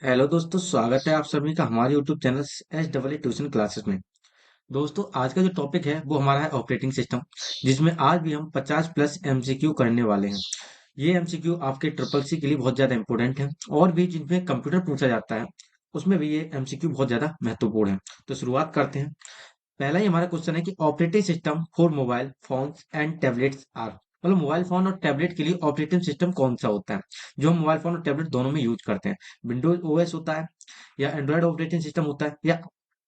Hello दोस्तों, स्वागत है आप सभी का हमारे YouTube channel H double tuition classes में। दोस्तों, आज का जो टॉपिक है वो हमारा है ऑपरेटिंग सिस्टम, जिसमें आज भी हम 50 प्लस एमसीक्यू करने वाले हैं। ये एमसीक्यू आपके ट्रिपल सी के लिए बहुत ज्यादा इंपॉर्टेंट है, और भी जिनमें कंप्यूटर पूछा जाता है उसमें भी ये एमसीक्यू बहुत ज्यादा महत्वपूर्ण है। तो शुरुआत करते हैं। पहला ही हमारा क्वेश्चन है कि operating system for mobile phones and tablets are, मतलब मोबाइल फोन और टैबलेट के लिए ऑपरेटिंग सिस्टम कौन सा होता है जो हम मोबाइल फोन और टैबलेट दोनों में यूज करते हैं। विंडोज ओएस होता है, या एंड्रॉयड ऑपरेटिंग सिस्टम होता है, या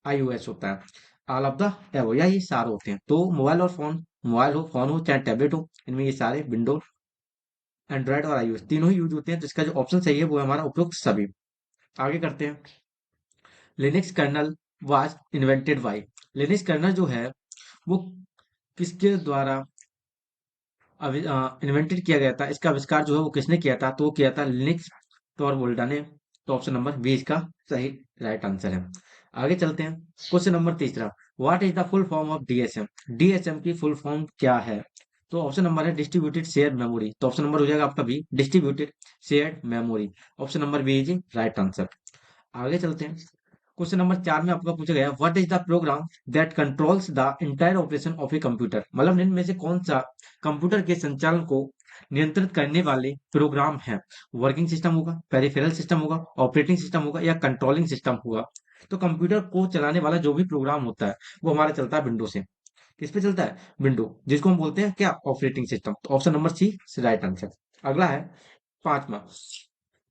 आईओएस होता है। ऑल ऑफ द एबो, या ये सारे होते हैं। तो मोबाइल हो, फोन हो, चाहे टैबलेट हो, इनमें ये सारे विंडोज, एंड्रॉयड और आईओएस तीनों ही यूज होते हैं। तो इसका जो ऑप्शन सही है वो है हमारा उपयुक्त सभी। आगे करते हैं। Linux kernel was invented by. Linux kernel जो है वो किसके द्वारा इन्वेंटेड किया गया था, इसका आविष्कार जो है वो किसने किया था, तो वो किया था लिनक्स टॉरवोल्टा ने। तो ऑप्शन नंबर बी इसका सही राइट आंसर है। आगे चलते हैं। क्वेश्चन नंबर तीसरा। What is the full form of DSM? DSM की फुल फॉर्म क्या है? तो ऑप्शन नंबर है डिस्ट्रीब्यूटेड शेयर मेमोरी। तो ऑप्शन नंबर हो जाएगा आपका b, distributed shared memory. Option number B is right answer. आगे चलते हैं। क्वेश्चन नंबर 4 में आपका पूछा गया what is the program that controls the entire operation of a computer, मतलब इनमें से कौन सा कंप्यूटर के संचालन को नियंत्रित करने वाले प्रोग्राम है। वर्किंग सिस्टम होगा, पेरिफेरल सिस्टम होगा, ऑपरेटिंग सिस्टम होगा, या कंट्रोलिंग सिस्टम होगा। तो कंप्यूटर को चलाने वाला जो भी प्रोग्राम होता है वो हमारा चलता है विंडो से। किस पे चलता है? विंडो, जिसको हम बोलते हैं क्या, ऑपरेटिंग सिस्टम। तो option number c right answer. अगला है पांचवा।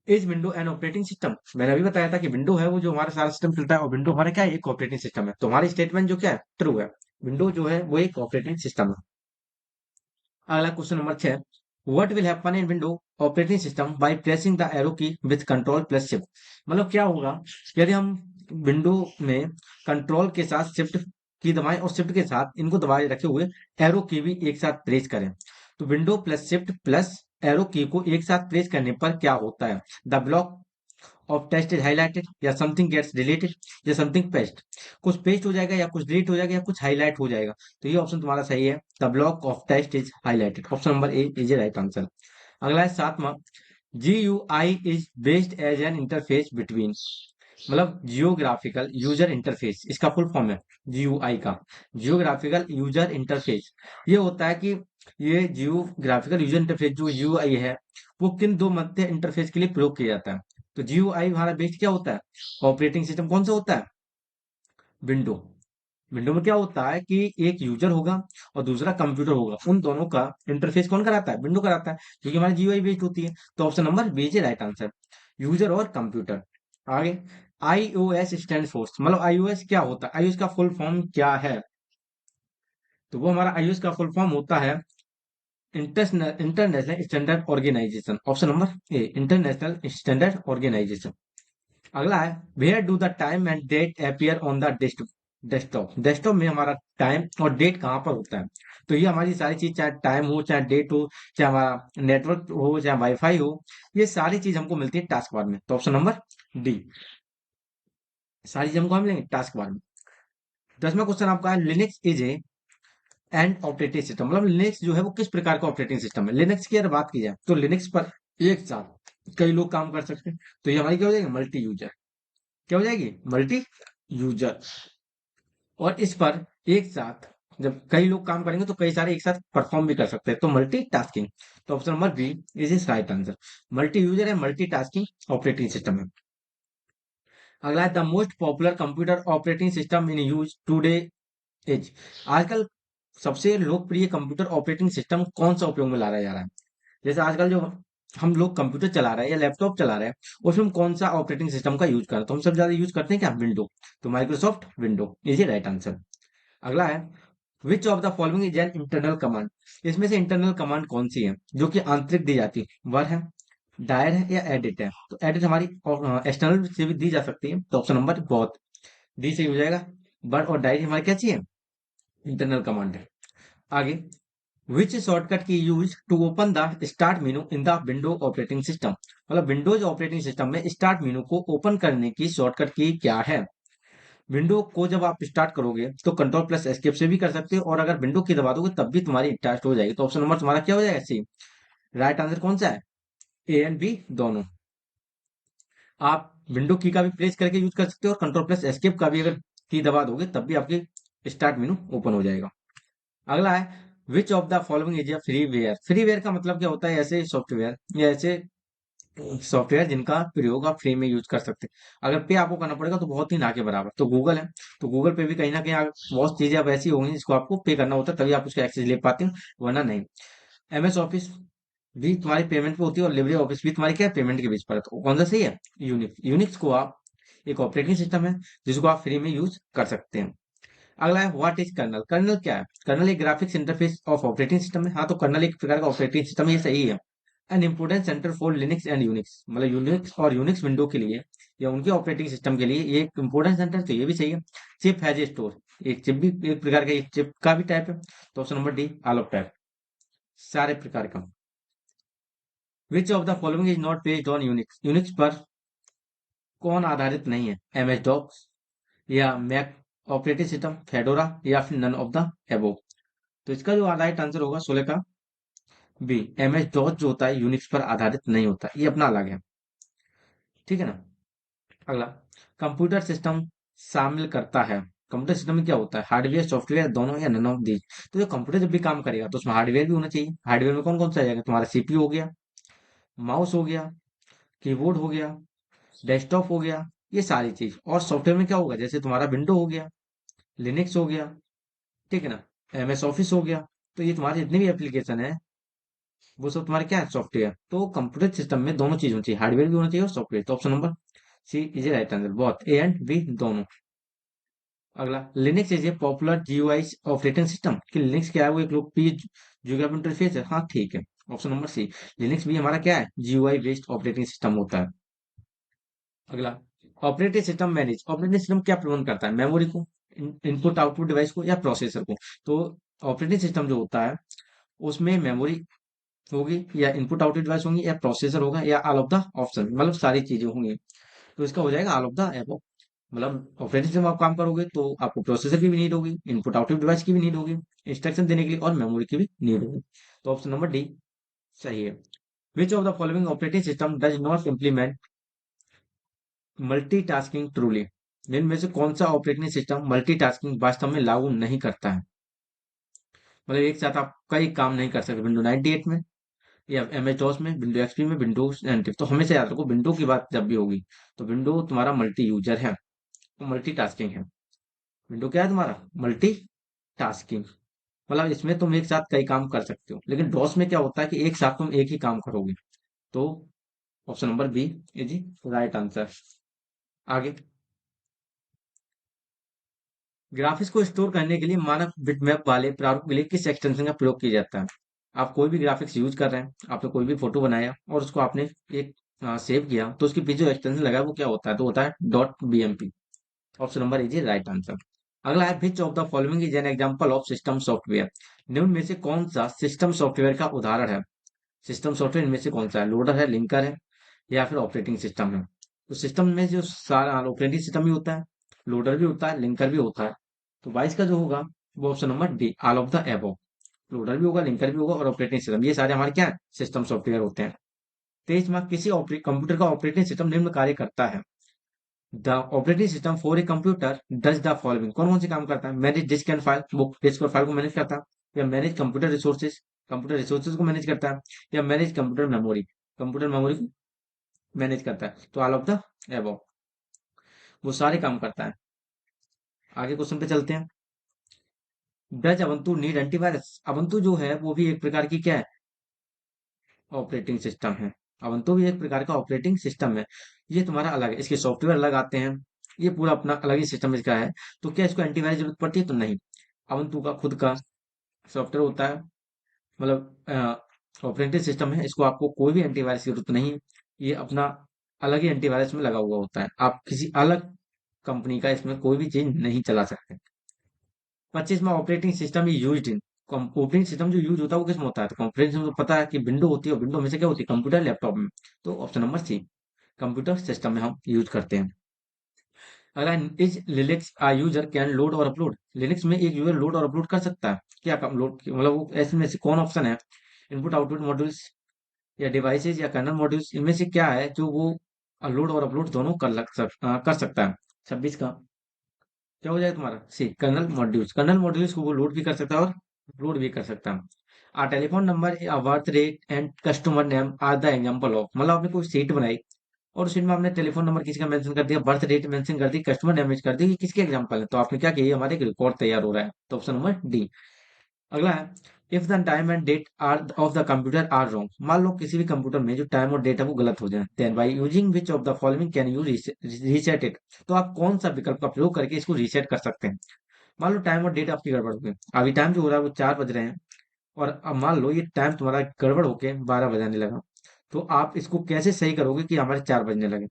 Is window an operating system? मैंने अभी बताया था कि विंडो है वो जो हमारा सारा सिस्टम चलता है, और विंडो हमारा क्या है, एक ऑपरेटिंग सिस्टम है। तो हमारी स्टेटमेंट जो क्या है, ट्रू है। विंडो जो है वो एक ऑपरेटिंग सिस्टम है। अगला question number 6। What will happen in window operating system by pressing the arrow की विद कंट्रोल प्लस शिफ्ट? मतलब क्या होगा यदि हम विंडो में कंट्रोल के साथ शिफ्ट की दबाएं और शिफ्ट के साथ इनको दबाए रखे हुए एरो की भी एक साथ प्रेस करें। तो window plus shift plus arrow की को एक साथ प्रेस करने पर क्या होता है? The block of test is highlighted, या समथिंग गेट्स डिलीटेड, या समथिंग पेस्ट। कुछ पेस्ट हो जाएगा, या कुछ डिलीट हो जाएगा, या कुछ हाईलाइट हो जाएगा। तो ये ऑप्शन तुम्हारा सही है, the block of test is highlighted. Option number A is right answer. अगला है सातवां। G U I is based as an interface between, मतलब जियोग्राफिकल यूजर इंटरफेस, इसका फुल फॉर्म है जीयूआई का। जियोग्राफिकल यूजर इंटरफेस ये होता है कि ये जियोग्राफिकल यूजर इंटरफेस जो यूआई है वो किन दो मध्य इंटरफेस के लिए प्रयोग किया जाता है। तो जीयूआई हमारा बेस्ड क्या होता है? ऑपरेटिंग सिस्टम कौन सा होता है? विंडो। विंडो में क्या होता है कि एक यूजर होगा और दूसरा कंप्यूटर होगा, उन दोनों का इंटरफेस कौन कराता है? विंडो कराता है, क्योंकि हमारी जीयूआई बेस्ड होती है। तो option number B is right answer, user और कंप्यूटर। आगे। आईओएस स्टैंड फॉर, मतलब आईओएस क्या होता है, आईओएस का फुल फॉर्म क्या है? तो वो हमारा आईओएस का फुल फॉर्म होता है international standard organisation. Option number a, international standard organisation. अगला है where do the time and date appear on the desktop? Desktop में हमारा टाइम और डेट कहाँ पर होता है? तो ये हमारी सारी चीज, चाहे टाइम हो, चाहे डेट हो, चाहे हमारा नेटवर्क हो, चाहे वाईफाई हो, ये सारी चीज हमको मिलती है टास्क बार में। तो ऑप्शन नंबर डी, सारी चीज हमको मिलेंगे टास्क बार में। 10वां क्वेश्चन आपका है Linux is A and operating system, मतलब लिनक्स जो है वो किस प्रकार का ऑपरेटिंग सिस्टम है। लिनक्स की अगर बात की जाए तो लिनक्स पर एक साथ कई लोग काम कर सकते हैं। तो ये हमारी क्या हो जाएगी, मल्टी यूजर। क्या हो जाएगी, मल्टी यूजर। और इस पर एक साथ जब कई लोग काम करेंगे तो कई सारे एक साथ परफॉर्म भी कर सकते हैं, तो मल्टी टास्किंग। तो option number B is is right answer. Multi user है, मल्टी टास्किंग ऑपरेटिंग सिस्टम है। अगला है the most popular computer operating system in use today is. आजकल सबसे लोकप्रिय कंप्यूटर ऑपरेटिंग सिस्टम कौन सा उपयोग में लाया जा रहा है? जैसे आजकल जो हम लोग कंप्यूटर चला रहे हैं या लैपटॉप चला रहे हैं, उसमें हम कौन सा ऑपरेटिंग सिस्टम का यूज कर रहे हैं? तो हम सब ज्यादा यूज करते हैं क्या, विंडो। तो Microsoft window is right answer. अगला है विच of the following is an internal command? इसमें से इंटरनल कमांड कौन सी है जो कि आंतरिक दी जाती है? वर है, डायर है, या एडिट है? तो एडिट हमारी एक्सटर्नल से भी दी जा सकती है। तो ऑप्शन नंबर बहुत डी सही हो जाएगा। वर और डायर हमारी क्या चाहिए, इंटरनल कमांड है। आगे। Which shortcut key use to open the start menu in the window operating system? मतलब विंडोज ऑपरेटिंग सिस्टम में स्टार्ट मेनू को ओपन करने की शॉर्टकट की क्या है? विंडो को जब आप स्टार्ट करोगे तो कंट्रोल प्लस एस्केप से भी कर सकते हो, और अगर विंडो की दबा दोगे तब भी तुम्हारी स्टार्ट हो जाएगी। तो ऑप्शन नंबर तुम्हारा क्या हो जाएगा, सी। राइट आंसर कौन सा है, ए एंड बी दोनों। आप विंडो की का भी प्रेस करके यूज कर सकते हो और कंट्रोल प्लस एस्केप का भी अगर की दबा दोगे तब भी आपकी स्टार्ट मेनू ओपन हो जाएगा। अगला है विच of the following is a freeware. Freeware का मतलब क्या होता है? ऐसे सॉफ्टवेयर या ऐसे सॉफ्टवेयर जिनका प्रयोग आप फ्री में यूज कर सकते हैं। अगर पे आपको करना पड़ेगा तो बहुत ही ना के बराबर तो गूगल है। तो गूगल पे भी कहीं ना कहीं बहुत चीजें अब ऐसी होंगी जिसको आपको पे करना होता है तभी आप उसका एक्सेस ले पाते हो, वरना नहीं। एमएस ऑफिस भी तुम्हारी पेमेंट पे होती है और लिबरे ऑफिस भी तुम्हारी क्या है, पेमेंट के बेस पर है। तो कौन सा सही है? यूनिक्स। यूनिक्स को आप एक ऑपरेटिंग सिस्टम है जिसको आप फ्री में यूज कर सकते हैं। अगला है व्हाट इज कर्नल। कर्नल क्या है? कर्नल एक graphics interface of operating system है। हाँ, तो कर्नल एक प्रकार का ऑपरेटिंग सिस्टम है, ये सही है। An important centre for Linux and Unix, मतलब यूनिक्स और यूनिक्स विंडो के लिए या उनके ऑपरेटिंग सिस्टम के लिए ये एक इम्पोर्टेंट सेंटर, तो ये भी सही है। चिप हैज ए स्टोर, एक चिप भी एक प्रकार का, एक चिप का भी टाइप है। तो option number D all of type, सारे प्रकार का। विच of the following is not based on Unix. Unix पर कौन आधारित नहीं है? एमएस डॉस या मैक ऑपरेटिंग सिस्टम, फेडोरा या फिर नन ऑफ द एबोव। तो इसका जो राइट आंसर होगा 16 का बी, एमएस डॉस जो होता है यूनिक्स पर आधारित नहीं होता, ये अपना अलग है। ठीक है ना। अगला, कंप्यूटर सिस्टम शामिल करता है। कंप्यूटर सिस्टम में क्या होता है? हार्डवेयर सॉफ्टवेयर दोनों या नन ऑफ दीज। तो जो कंप्यूटर जब भी काम करेगा तो उसमें हार्डवेयर भी होना चाहिए। हार्डवेयर में कौन कौन सा आ जाएगा? तुम्हारा सीपीयू हो गया, माउस हो गया, कीबोर्ड हो गया, डेस्कटॉप हो गया, ये सारी चीज। और सॉफ्टवेयर में क्या होगा? जैसे तुम्हारा विंडो हो गया, लिनक्स हो गया, ठीक है ना, एमएस ऑफिस हो गया। तो ये तुम्हारे जितने भी एप्लीकेशन है वो सब तुम्हारे क्या है? सॉफ्टवेयर। तो कंप्यूटर सिस्टम में दोनों चीज होनी चाहिए, हार्डवेयर भी होना चाहिए और सॉफ्टवेयर। तो option number c is right answer, बहुत ए एंड बी दोनों। अगला, Linux is a popular GUI operating system. कि लिनक्स क्या है? वो एक लोकप्रिय जियोग्राफिक इंटरफेस है। हाँ ठीक है, ऑप्शन नंबर सी, लिनक्स भी हमारा क्या है? जीयूआई बेस्ड ऑपरेटिंग सिस्टम होता है। अगला, operating system manage. Operating system क्या प्रबंध करता है? मेमोरी को, इनपुट आउटपुट डिवाइस को या प्रोसेसर को। तो ऑपरेटिंग सिस्टम जो होता है उसमें मेमोरी होगी या इनपुट आउटपुट डिवाइस होंगी या प्रोसेसर होगा या ऑल ऑफ द ऑप्शन, मतलब सारी चीजें होंगी। तो इसका हो जाएगा ऑल ऑफ द एबव। मतलब ऑपरेटिंग सिस्टम आप काम करोगे तो आपको प्रोसेसर की भी नीड होगी, इनपुट आउटपुट डिवाइस की भी नीड होगी, इंस्ट्रक्शन देने के लिए, और मेमोरी की भी नीड होगी। तो ऑप्शन नंबर डी सही है। विच of the following operating system does not implement multitasking truly. इनमें से कौन सा ऑपरेटिंग सिस्टम मल्टीटास्किंग वास्तव में लागू नहीं करता है? मतलब एक साथ आप कई काम नहीं कर सकते। विंडो 98 में या एमएस डॉस में, विंडो एक्सपी में, विंडोज 90। तो हमेशा याद रखो विंडो की बात जब भी होगी तो विंडो तुम्हारा मल्टी यूजर है, तो मल्टीटास्किंग है। विंडो क्या है तुम्हारा? मल्टी टास्किंग, मतलब इसमें तुम एक साथ कई काम कर सकते हो। लेकिन डॉस में क्या होता है कि एक साथ तुम एक ही काम करोगे। तो option number B is right answer. आगे, ग्राफिक्स को स्टोर करने के लिए मानक बिटमैप वाले प्रारूप के लिए किस एक्सटेंशन का प्रयोग किया जाता है? आप कोई भी ग्राफिक्स यूज कर रहे हैं, आपने कोई भी फोटो बनाया और उसको आपने एक सेव किया, तो उसके पीछे जो एक्सटेंशन लगा है वो क्या होता है? तो होता है dot BMP. Option number is right answer. अगला है विच of the following is an example of system software. निम्न में से कौन सा सिस्टम सॉफ्टवेयर का उदाहरण है? सिस्टम सॉफ्टवेयर इनमें से कौन सा है? लोडर है, लिंकर है या फिर ऑपरेटिंग सिस्टम है। तो सिस्टम में जो सारा ऑपरेटिंग सिस्टम भी होता है, लोडर भी होता है, लिंकर भी होता है। तो 22 का जो होगा वो option number D all of the above. Loader भी होगा, लिंकर भी होगा और ऑपरेटिंग सिस्टम, ये सारे हमारे क्या है? सिस्टम सॉफ्टवेयर होते हैं। 23 में किसी कंप्यूटर का ऑपरेटिंग सिस्टम निम्न कार्य करता है। The operating system for a computer does the following. कौन कौन से काम करता है? मैनेज डिस्क एंड फाइल, बुक डिस्क और फाइल को मैनेज करता है। या मैनेज कंप्यूटर रिसोर्सेज को मैनेज करता है। या मैनेज कंप्यूटर मेमोरी को मैनेज करता है। तो ऑल ऑफ द एबव, वो सारे काम करता है। आगे क्वेश्चन पे चलते हैं। Does Ubuntu need antivirus. Ubuntu जो है वो भी एक प्रकार की क्या है? ऑपरेटिंग सिस्टम है। अवंतु भी एक प्रकार का ऑपरेटिंग सिस्टम है। ये तुम्हारा अलग है, इसके सॉफ्टवेयर अलग आते हैं, ये पूरा अपना अलग ही सिस्टम इसका है। तो क्या इसको एंटीवायरस जरूरत पड़ती है? तो नहीं। अवंतु का खुद का सॉफ्टवेयर होता है, मतलब ऑपरेटिंग सिस्टम है, इसको आपको कोई भी एंटीवायरस की जरूरत नहीं है। ये अपना अलग ही एंटीवायरस में लगा हुआ होता है, आप किसी अलग कंपनी का इसमें कोई भी चीज नहीं चला सकते। 25 में operating system use in. Operating system जो यूज होता है वो किसमें होता है? तो ऑपरेटिंग सिस्टम पता है कि विंडो होती है, विंडो में से क्या होती है? कंप्यूटर, लैपटॉप में। तो option number C, computer system में हम यूज करते हैं। अगर is Linux a user can load और अपलोड। लिनक्स में एक यूजर लोड और अपलोड कर सकता है? क्या काम लोड, मतलब वो ऐसे में से कौन ऑप्शन है? इनपुट आउटपुट मॉड्यूल्स या डिवाइसेज या कर्नल मॉड्यूल्स, इनमें से क्या है जो वो लोड और अपलोड दोनों कर सकता है। 26 का क्या हो जाएगा तुम्हारा सी, कर्नल मॉड्यूल्स। कर्नल मॉड्यूल्स को वो लोड भी कर सकता है और अपलोड भी कर सकता है। Telephone number, birth rate and customer name are the example of, मतलब आपने कोई सीट बनाई और उस शीट में आपने टेलीफोन नंबर किसी का मेंशन कर दिया, बर्थ डेट मेंशन कर दी, कस्टमर नेम कर दी, ये किसके एग्जांपल है? तो आपने क्या किया, ये हमारे एक रिकॉर्ड तैयार हो रहा है, तो ऑप्शन नंबर डी। अगला है, if the time and date are of the computer are wrong, मान लो किसी भी कंप्यूटर में जो टाइम और डेट है वो गलत हो जाए, then by using which of the following can you reset it, तो आप कौन सा विकल्प का प्रयोग करके इसको रीसेट कर सकते हैं? मान लो टाइम और डेट आपकी गड़बड़ हो गई, अभी टाइम जो हो रहा है वो 4 बज रहे हैं, और अब मान लो ये टाइम तुम्हारा गड़बड़ होके 12 बजाने लगा, तो आप इसको कैसे सही करोगे कि हमारे 4 बजने लगे?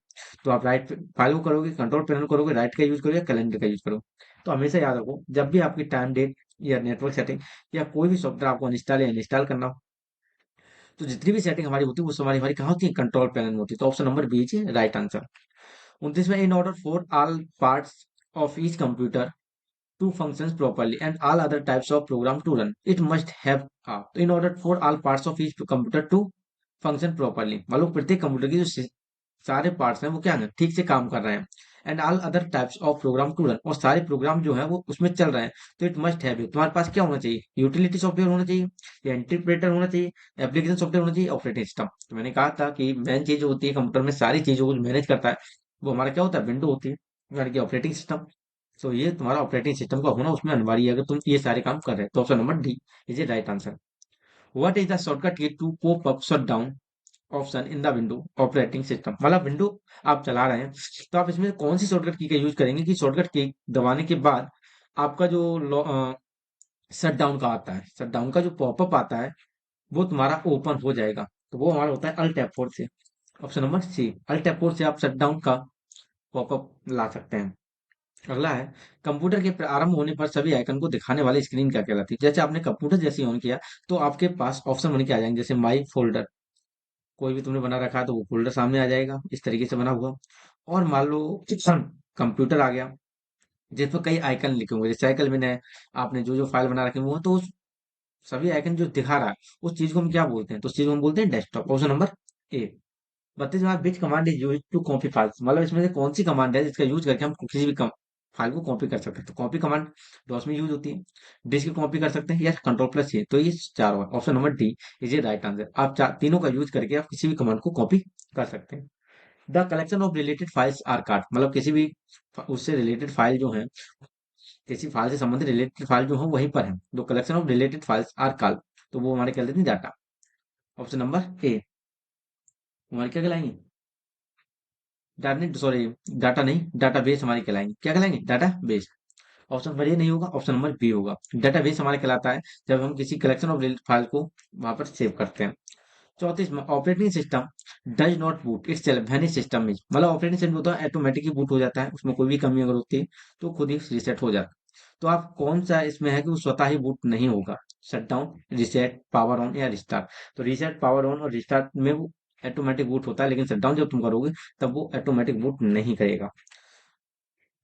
तो आप राइट फाइल को करोगे, कंट्रोल पैनल करोगे, राइट का यूज करोगे, कैलेंडर का यूज करोगे। तो हमेशा याद रखो, जब भी आपकी टाइम डेट या नेटवर्क सेटिंग या कोई भी सॉफ्टवेयर आपको इंस्टॉल या इंस्टॉल करना हो, तो जितनी भी सेटिंग हमारी होती है वो हमारी हमारी कहाँ होती है, कंट्रोल पैनल में होती है। तो option number B is right answer. 29 में, in order for all parts of each computer to functions properly and all other types of program to run, it must have तो in order for all parts of each computer to function properly, मतलब प्रत्येक computer की जो सारे parts हैं वो क्या है, ठीक से काम कर रहे हैं, and all other types of program to run, और सारे प्रोग्राम जो है वो उसमें चल रहे हैं, तो इट मस्ट हैव, तुम्हारे पास क्या होना चाहिए, यूटिलिटी सॉफ्टवेयर होना चाहिए, या इंटरप्रेटर होना चाहिए, एप्लीकेशन सॉफ्टवेयर होना चाहिए, ऑपरेटिंग सिस्टम। तो मैंने कहा था कि मेन चीज जो होती है कंप्यूटर में सारी चीजों को मैनेज करता है, वो हमारा क्या होता है, विंडो होती है, यानी कि ऑपरेटिंग सिस्टम। तो ये तुम्हारा ऑपरेटिंग सिस्टम का होना उसमें अनिवार्य है, अगर तुम ये सारे काम कर रहे हो, तो option number D is a right answer. What is the shortcut key to pop up shut down option in the window operating system, मतलब विंडो आप चला रहे हैं, तो आप इसमें कौन सी शॉर्टकट की का यूज करेंगे कि शॉर्टकट की दबाने के बाद आपका जो शट डाउन का आता है, शट डाउन का जो पॉपअप आता है वो तुम्हारा ओपन हो जाएगा, तो वो हमारा होता है अल्ट F4 से। ऑप्शन नंबर सी, अल्ट F4 से आप शट डाउन का पॉपअप ला सकते हैं। अगला है, कंप्यूटर के प्रारंभ होने पर सभी आइकन को दिखाने वाली स्क्रीन क्या कहलाती है? जैसे आपने कंप्यूटर जैसे ऑन किया तो आपके पास ऑप्शन बन के आ जाएंगे, जैसे माई फोल्डर, कोई भी तुमने बना रखा है तो वो फोल्डर सामने आ जाएगा इस तरीके से बना हुआ। और मान लो कंप्यूटर आ गया जिसमें कई आइकन लिखे होंगे, जैसे साइकिल में है, आपने जो जो फाइल बना रखे हुए हैं, तो उस सभी आइकन जो दिखा रहा है उस चीज को हम क्या बोलते हैं, तो उस चीज को हम बोलते हैं डेस्कटॉप। Option number A. 32 में, which command is use to copy files, मतलब इसमें से कौन सी कमांड है जिसका यूज करके हम किसी भी फाइल को कॉपी कर सकते हैं? तो कॉपी कमांड डॉस में यूज होती है, डिस्क की कॉपी कर सकते हैं, या कंट्रोल प्लस ये, तो ये चारों है। Option number D is a right answer. आप तीनों का यूज करके आप किसी भी कमांड को कॉपी कर सकते हैं। The collection of related files are called, मतलब किसी भी उससे रिलेटेड फाइल जो है, किसी फाइल से संबंधित रिलेटेड फाइल जो है वहीं पर है, दो collection of related files are called, तो वो हमारे कहलाते हैं डाटा। ऑप्शन नंबर ए हमारे क्या कहलाएंगे, डाटा नहीं, सॉरी, डाटा नहीं, डाटा बेस हमारे कहलाएंगे, क्या कहलाएंगे, database. Option number A नहीं होगा, ऑप्शन नंबर बी होगा। डाटा बेस हमारे कहलाता है जब हम किसी कलेक्शन ऑफ रिलेटेड फाइल को वहां पर सेव करते हैं। 34 में, operating system does not boot it's self when system is, मतलब ऑपरेटिंग सिस्टम होता है ऑटोमेटिक ही बूट हो जाता है, उसमें कोई भी कमी अगर होती है तो खुद ही रिसेट हो जाता है। तो आप कौन सा इसमें है कि वो स्वतः ही बूट नहीं होगा, shut down, reset, power on या रिस्टार्ट? तो रिसेट, पावर ऑन और रिस्टार्ट में वो ऑटोमेटिक बूट होता है, लेकिन शट डाउन जब तुम करोगे तब वो ऑटोमेटिक बूट नहीं करेगा।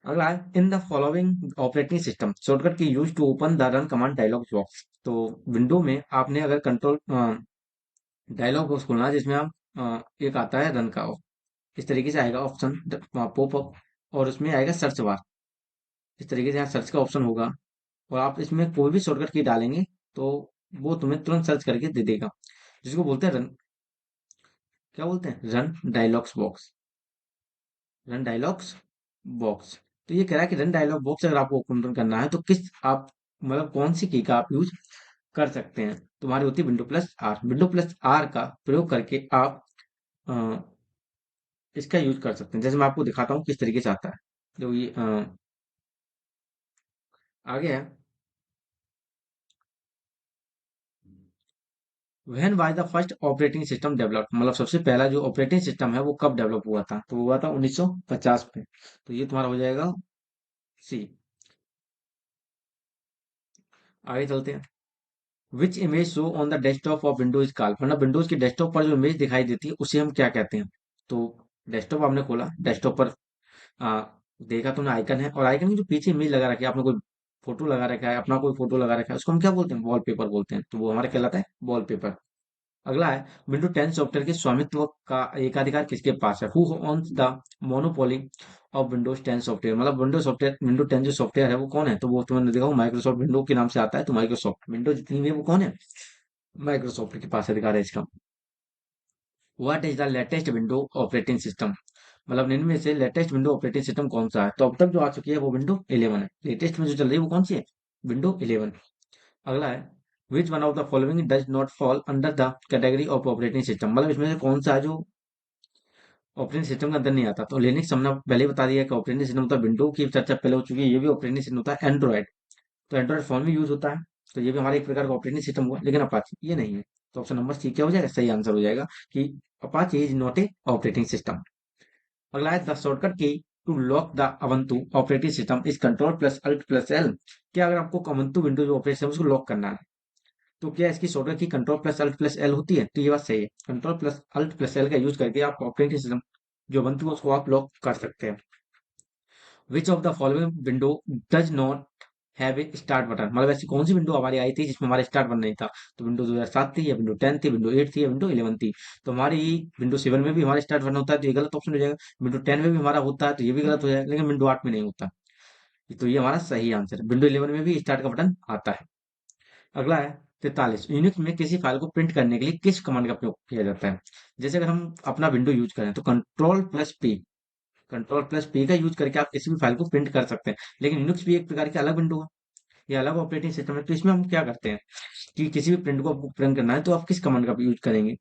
अगला है, in the following operating system shortcut key use to open the run command dialog box, तो विंडो में आपने अगर कंट्रोल डायलॉग बॉक्स खोलना है जिसमें आप एक आता है रन का, इस तरीके से आएगा ऑप्शन पॉप अप, और उसमें आएगा सर्च बार, इस तरीके से यहाँ सर्च का ऑप्शन होगा, और आप इसमें कोई भी शॉर्टकट की डालेंगे तो वो तुम्हें तुरंत सर्च करके दे देगा, जिसको बोलते हैं रन, क्या बोलते हैं, run dialogues box, run dialogues box. तो ये कह रहा है कि रन डायलॉग बॉक्स अगर आपको ओपन करना है तो किस आप, मतलब कौन सी की का आप यूज कर सकते हैं? तुम्हारी होती है window plus R, window plus R का प्रयोग करके आप अ, इसका यूज कर सकते हैं, जैसे मैं आपको दिखाता हूँ किस तरीके से आता है। जो ये आगे है, when was the first operating system developed, मतलब सबसे पहला जो ऑपरेटिंग सिस्टम है वो कब डेवलप हुआ था? तो वो हुआ था 1950 में, तो ये तुम्हारा हो जाएगा सी। आगे चलते हैं, which image show on the desktop of Windows call, मतलब विंडोज के डेस्कटॉप पर जो इमेज दिखाई देती है उसे हम क्या कहते हैं? तो डेस्कटॉप आपने खोला, डेस्कटॉप पर आ, देखा तुमने आइकन है, और आइकन के जो पीछे इमेज लगा रखी है, आपने कोई फोटो लगा रखा है, अपना कोई फोटो लगा रखा है, उसको हम क्या बोलते हैं, वॉलपेपर बोलते हैं, तो वो हमारा कहलाता है वॉलपेपर। अगला है विंडो 10 सॉफ्टवेयर के स्वामित्व का एकाधिकार किसके पास है? Who owns the monopoly of Windows 10 software? मतलब विंडो 10 जो सॉफ्टवेयर है वो कौन है? तो वो तुमने देखा माइक्रोसॉफ्ट विंडो के नाम से आता है, तो माइक्रोसॉफ्ट विंडो जितनी भी है वो कौन है? माइक्रोसॉफ्ट के पास अधिकार है इसका। What is the latest window operating system? मतलब इनमें से लेटेस्ट विंडो ऑपरेटिंग सिस्टम कौन सा है? तो अब तक जो आ चुकी है वो विंडो 11 है। लेटेस्ट में जो चल रही है वो कौन सी है? विंडो 11। अगला है which one of the following does not fall under the category of operating system? मतलब इसमें से कौन सा है जो ऑपरेटिंग सिस्टम के अंदर नहीं आता? तो लिनक्स हमने पहले ही बता दिया कि ऑपरेटिंग सिस्टम होता है, विंडो की चर्चा पहले हो चुकी है, ये भी ऑपरेटिंग सिस्टम होता है। एंड्रॉइड, तो एंड्रॉइड फोन में यूज होता है, तो ये भी हमारे एक प्रकार का ऑपरेटिंग सिस्टम हुआ। लेकिन अपाचे ये नहीं है, तो ऑप्शन नंबर सी क्या हो जाएगा? सही आंसर हो जाएगा कि Apache is not a operating system. अगला है the shortcut key to lock the Ubuntu operating system is control plus alt plus L. क्या अगर आपको अवंतु विंडोज ऑपरेटिंग सिस्टम उसको लॉक करना है, तो क्या इसकी shortcut key control plus alt plus L होती है? तो ये बात सही है, control plus alt plus L का यूज करके आप ऑपरेटिंग सिस्टम जो अवंतु है उसको आप लॉक कर सकते हैं। विच of the following window does not have a start button? मतलब ऐसी कौन सी विंडो हमारी आई थी जिसमें हमारा स्टार्ट बटन नहीं था? तो विंडो 2007 थी, या विंडो 10 थी, विंडो 8 थी, या विंडो 11 थी? तो हमारी विंडो 7 में भी हमारा स्टार्ट बटन होता है, तो ये गलत ऑप्शन हो जाएगा। विंडो 10 में भी हमारा होता है, तो ये भी गलत हो जाएगा। लेकिन विंडो 8 में नहीं होता, तो ये हमारा सही आंसर है। विंडो 11 में भी स्टार्ट का बटन आता है। अगला है 43, यूनिक्स में किसी फाइल को प्रिंट करने के लिए किस कमांड का उपयोग किया जाता है? जैसे अगर हम अपना विंडो यूज करें तो कंट्रोल प्लस पी का यूज करके आप किसी भी फाइल को प्रिंट कर सकते हैं। लेकिन यूनिक्स भी एक प्रकार की अलग विंडो है, ये अलग ऑपरेटिंग सिस्टम है, तो इसमें हम क्या करते हैं कि किसी भी प्रिंट को आपको प्रिंट करना है तो आप किस कमांड का यूज करेंगे?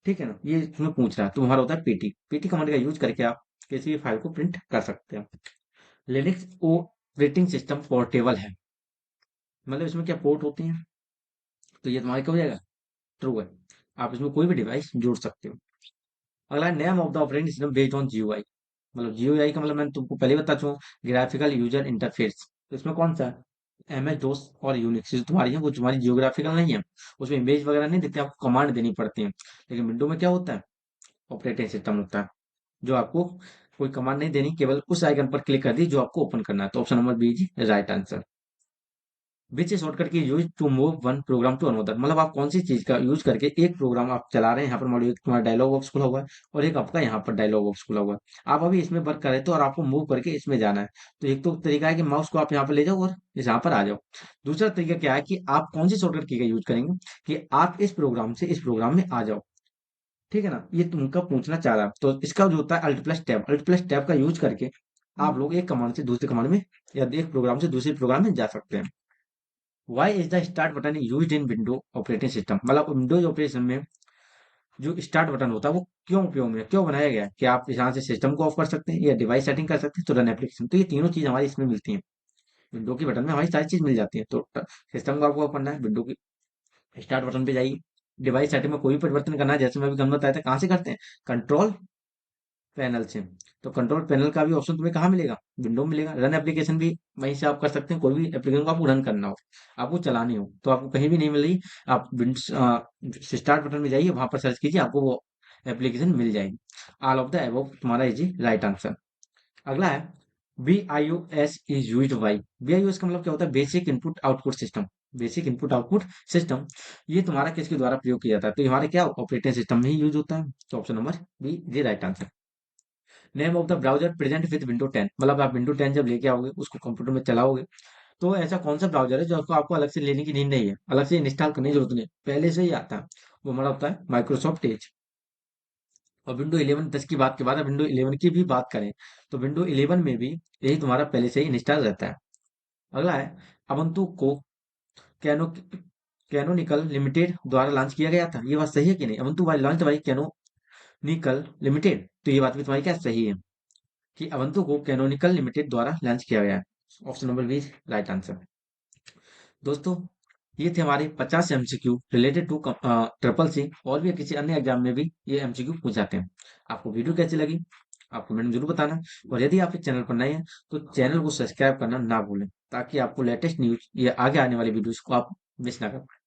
ठीक है ना, ये इसमें पूछ रहा है, तो हमारा होता है पीटी। पीटी कमांड का यूज करके आप किसी भी फाइल को प्रिंट कर सकते हैं। लिनक्स ऑपरेटिंग सिस्टम पोर्टेबल है, मतलब इसमें क्या पोर्ट होती हैं? तो ये तुम्हारा क्या हो जाएगा? ट्रू है, आप इसमें कोई भी डिवाइस जोड़ सकते हो। अगला name of the operating system based on GUI. मतलब जीयूआई का मतलब मैंने तुमको पहले ही बता चुका हूँ, ग्राफिकल यूजर इंटरफेस। तो इसमें कौन सा है? एमएस डोस और यूनिक्स जो तुम्हारी है वो तुम्हारी जियोग्राफिकल नहीं है, उसमें इमेज वगैरह नहीं दिखते, आपको कमांड देनी पड़ती है। लेकिन विंडो में क्या होता है? ऑपरेटिंग सिस्टम होता है, जो आपको कोई कमांड नहीं देनी, केवल उस आइकन पर क्लिक कर दी जो आपको ओपन करना है। तो option number B is right answer. Which shortcut key use to move one program to another? मतलब आप कौन सी चीज का यूज करके एक प्रोग्राम आप चला रहे हैं, यहाँ पर मॉड्यूल तुम्हारा डायलॉग बॉक्स खुला हुआ है और एक आपका यहाँ पर डायलॉग बॉक्स खुला हुआ है, आप अभी इसमें वर्क कर रहे थे और आपको मूव करके इसमें जाना है। तो एक तो तरीका है कि माउस को आप यहाँ पर ले जाओ और यहाँ पर आ जाओ। दूसरा तरीका क्या है कि आप कौन सी शॉर्टकट की का यूज करेंगे कि आप इस प्रोग्राम से इस प्रोग्राम में आ जाओ। ठीक है ना, ये तुमका पूछना चाह रहा है। तो इसका जो होता है अल्ट प्लस टैब का यूज करके आप लोग एक कमांड से दूसरे कमांड में या एक प्रोग्राम से दूसरे प्रोग्राम में जा सकते हैं। Why is the start button use in window operating system? मतलब विंडोज ऑपरेशन में जो स्टार्ट बटन होता है वो क्यों उपयोग में क्यों बनाया गया है? कि आप यहाँ से सिस्टम को ऑफ कर सकते हैं या डिवाइस सेटिंग कर सकते हैं, तो रन एप्लीकेशन, तो ये तीनों चीज हमारी इसमें मिलती हैं। विंडो के बटन में हमारी सारी चीज मिल जाती है। तो सिस्टम को आपको ऑफ करना है, विंडो की स्टार्ट बटन पे जाइए। डिवाइस सेटिंग में कोई भी परिवर्तन करना है, जैसे मैं अभी गन बताया था, कहाँ से करते हैं? कंट्रोल पैनल से। तो कंट्रोल पैनल का भी ऑप्शन तुम्हें कहाँ मिलेगा? विंडो में मिलेगा। रन एप्लीकेशन भी वहीं से आप कर सकते हैं, कोई भी एप्लीकेशन को आपको रन करना हो, आपको चलानी हो, तो आपको कहीं भी नहीं मिल रही। आप स्टार्ट बटन में जाइए, वहां पर सर्च कीजिए, आपको वो एप्लीकेशन मिल जाएगी। ऑल ऑफ द अबव तुम्हारा इज राइट आंसर। अगला है B I O S is use by. B I O S का मतलब क्या होता है? Basic input output system. Basic input output system, ये तुम्हारा किसके द्वारा प्रयोग किया जाता है? तो ये हमारे क्या ऑपरेटिंग सिस्टम में ही यूज होता है। तो option number B is right answer. Name of the browser present with window 10। मतलब आप विंडो 10 जब लेके आओगे उसको कंप्यूटर में चलाओगे, तो ऐसा कौन सा ब्राउजर है जो आपको आपको अलग से लेने की नीड नहीं है, अलग से इंस्टॉल करने की जरूरत नहीं, पहले से ही आता है? वो हमारा होता है माइक्रोसॉफ्ट एज। और विंडो 11 10 की बात के बाद अब विंडो 11 की भी बात करें, तो विंडो 11 में भी यही तुम्हारा पहले से ही इंस्टॉल रहता है। अगला है अवंतु को कैनो कैनोनिकल लिमिटेड द्वारा लॉन्च किया गया था। ये बात सही है कि नहीं? Ubuntu by launch by Canonical Limited, तो ये बात भी तुम्हारी क्या सही है कि अवंतु को कैनोनिकल लिमिटेड द्वारा लॉन्च किया गया है। Option number B right answer. दोस्तों, ये थे हमारे 50 MCQ related to triple C, और भी किसी अन्य एग्जाम में भी ये एमसीक्यू पूछ जाते हैं। आपको वीडियो कैसी लगी आप कमेंट में जरूर बताना, और यदि आप इस चैनल पर नए हैं तो चैनल को सब्सक्राइब करना ना भूलें, ताकि आपको लेटेस्ट न्यूज या आगे आने वाली वीडियोस को आप मिस ना कर पाए।